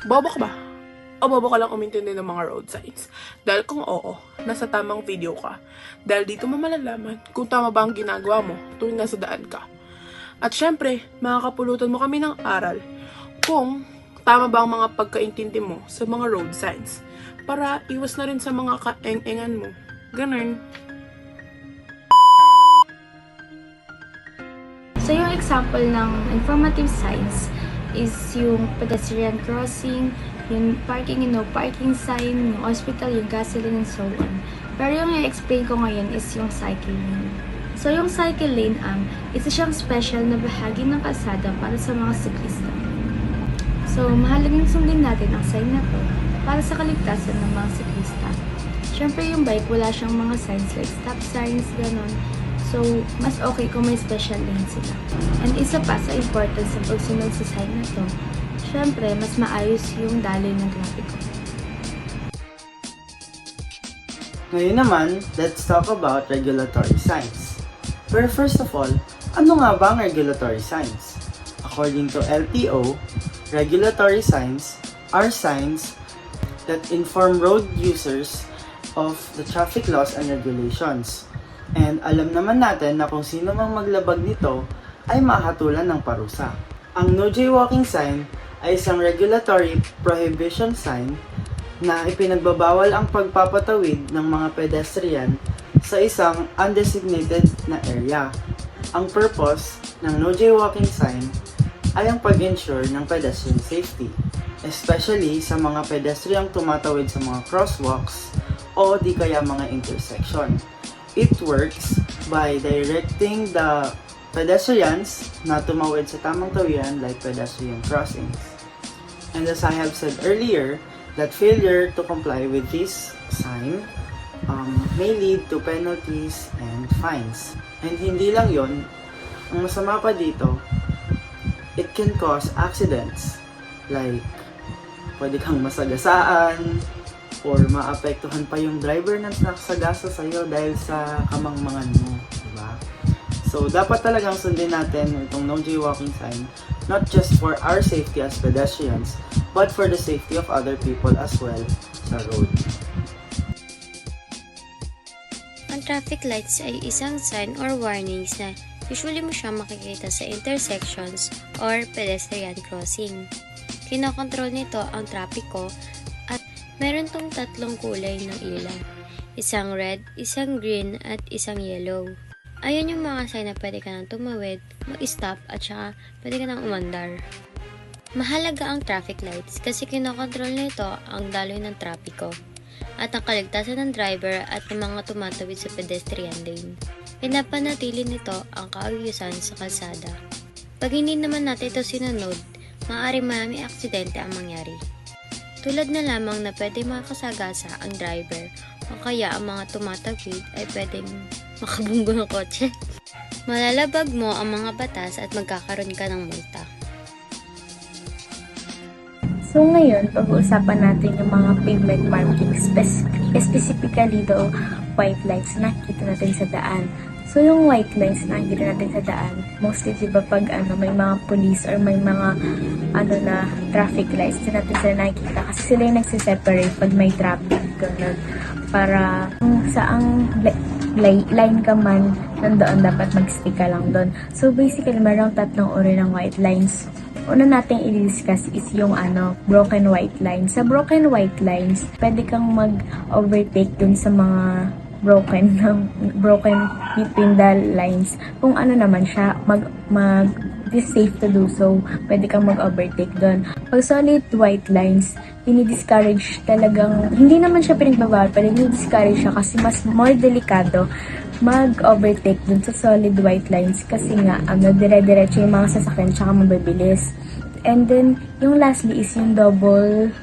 Bobo ka ba? O bobo ka lang umintindi ng mga road signs? Dahil kung oo, nasa tamang video ka. Dahil dito mo malalaman kung tama ba ang ginagawa mo tuwing nasa daan ka. At syempre, makakapulutan mo kami ng aral kung tama ba ang mga pagkaintindi mo sa mga road signs para iwas na rin sa mga kaeng-engan mo. Ganun. So, yung example ng informative signs is yung pedestrian crossing, yung parking and no parking sign, yung hospital, yung gasoline, and so on. Pero yung i-explain ko ngayon is yung cycle lane. So, yung cycle lane isa siyang special na bahagi ng kalsada para sa mga siklista. So, mahalagang sundin natin ang sign na to para sa kaligtasan ng mga siklista. Siyempre, yung bike, wala siyang mga signs like stop signs, ganon. So, mas okay kung may special lane sila. And isa pa sa importance ng pagsunod sa sign na to, syempre, mas maayos yung daloy ng trapiko. Ngayon naman, let's talk about regulatory signs. Pero first of all, ano nga ba ang regulatory signs? According to LTO, regulatory signs are signs that inform road users of the traffic laws and regulations. And alam naman natin na kung sino mang maglabag nito ay mahatulan ng parusa. Ang no jaywalking sign ay isang regulatory prohibition sign na ipinagbabawal ang pagpapatawid ng mga pedestrian sa isang undesignated na area. Ang purpose ng no jaywalking sign ay ang pag-ensure ng pedestrian safety, especially sa mga pedestriang tumatawid sa mga crosswalks o di kaya mga intersection. It works by directing the pedestrians na tumawid sa tamang tawiran like pedestrian crossings. And as I have said earlier, that failure to comply with this sign may lead to penalties and fines. And hindi lang yon, ang masama pa dito, it can cause accidents like pwede kang masagasaan or maapektuhan pa yung driver na nakasagasa sa'yo dahil sa kamangmangan mo, diba? So, dapat talagang sundin natin itong no jaywalking sign, not just for our safety as pedestrians, but for the safety of other people as well sa road. Ang traffic lights ay isang sign or warnings na usually mo siya makikita sa intersections or pedestrian crossing. Kinokontrol nito ang trapiko at meron tong tatlong kulay ng ilaw. Isang red, isang green, at isang yellow. Ayan yung mga sign na pwede ka nang tumawid, mag-stop, at saka pwede ka nang umandar. Mahalaga ang traffic lights kasi kinokontrol nito ang daloy ng trapiko at ang kaligtasan ng driver at ng mga tumatawid sa pedestrian lane. Pinapanatili nito ang kaayusan sa kalsada. Pag hindi naman natin ito sinunod, maaaring marami aksidente ang mangyari. Tulad na lamang na pwede makasagasa ang driver o kaya ang mga tumatawid ay pwedeng makabunggo ng kotse. Malalabag mo ang mga batas at magkakaroon ka ng multa. So ngayon, pag-uusapan natin yung mga pavement markings, specifically the white lights na nakikita natin sa daan. So yung white lines na nakikita natin sa daan, mostly diba pag may mga police or may mga na traffic lights, din natin sila nakikita kasi sila yung nagsiseparate pag may traffic, ganun. Para kung saang line ka man, nandoon dapat mag-stick ka lang doon. So basically, mayroong tatlong uri ng white lines. Una nating i-discuss is yung broken white lines. Sa broken white lines, pwede kang mag-overtake dun sa mga broken between the lines. Kung naman siya, is safe to do so, pwede kang mag-overtake doon. Pag solid white lines, ini-discourage talagang, hindi naman siya pinagbabawal, pero ini-discourage siya kasi mas more delikado mag-overtake dun sa solid white lines kasi nga, dire-diretso yung mga sasakyan tsaka mabibilis. And then, yung lastly is yung double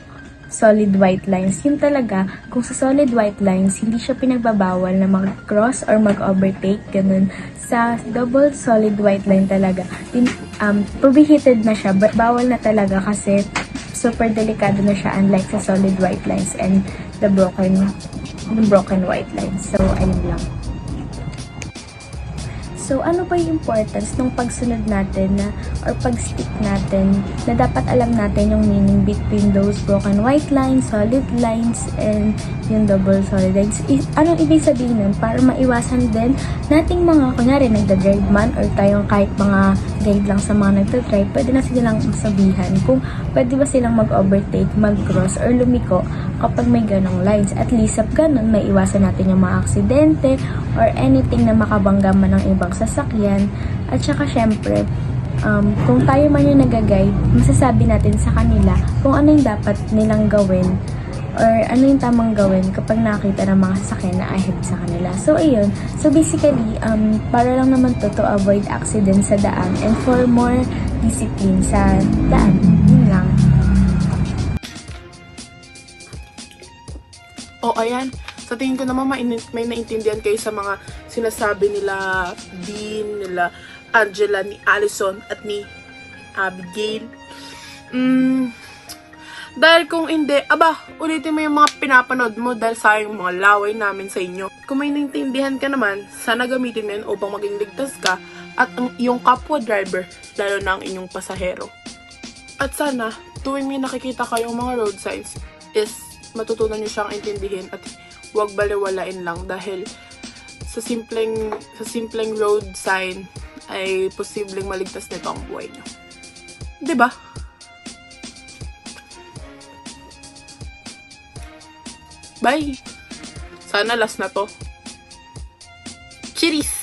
solid white lines. Yun talaga, kung sa solid white lines, hindi siya pinagbabawal na mag-cross or mag-overtake, ganun. Sa double solid white line talaga, prohibited na siya, bawal na talaga kasi super delikado na siya unlike sa solid white lines and the broken white lines. So, ayun lang. So, ano pa yung importance ng pagsunod natin na, or pag-stick natin na dapat alam natin yung meaning between those broken white lines, solid lines, and yung double solid lines. Anong ibig sabihin nun? Para maiwasan din nating mga, kunyari, nagda-drive man or tayong kahit mga guide lang sa mga nagda-drive, pwede na silang masabihan kung pwede ba silang mag-overtake, mag-cross, or lumiko kapag may ganong lines. At least, sa ganun, may iwasan natin yung mga aksidente or anything na makabangga man ng ibang sasakyan. At saka syempre, kung tayo man yung nag-guide, masasabi natin sa kanila kung ano yung dapat nilang gawin or ano yung tamang gawin kapag nakita ng mga sasakyan na ahead sa kanila. So, ayun. So, basically, para lang naman to avoid accident sa daan and for more discipline sa daan. Yun lang. O ayan, sa tingin ko naman may naintindihan kayo sa mga sinasabi nila Dean, nila Angela, ni Allison, at ni Abigail. Dahil kung hindi, ulitin mo yung mga pinapanood mo dahil sayang yung mga laway namin sa inyo. Kung may naintindihan ka naman, sana gamitin mo yun upang maging ligtas ka at ang iyong kapwa driver, lalo na ang inyong pasahero. At sana, tuwing may nakikita kayong mga road signs, is matutunan nyo siyang intindihin at huwag baliwalain lang dahil sa simpleng road sign ay posibleng maligtas nito ang buhay nyo. 'Di ba? Bye! Sana last na to. Cheers!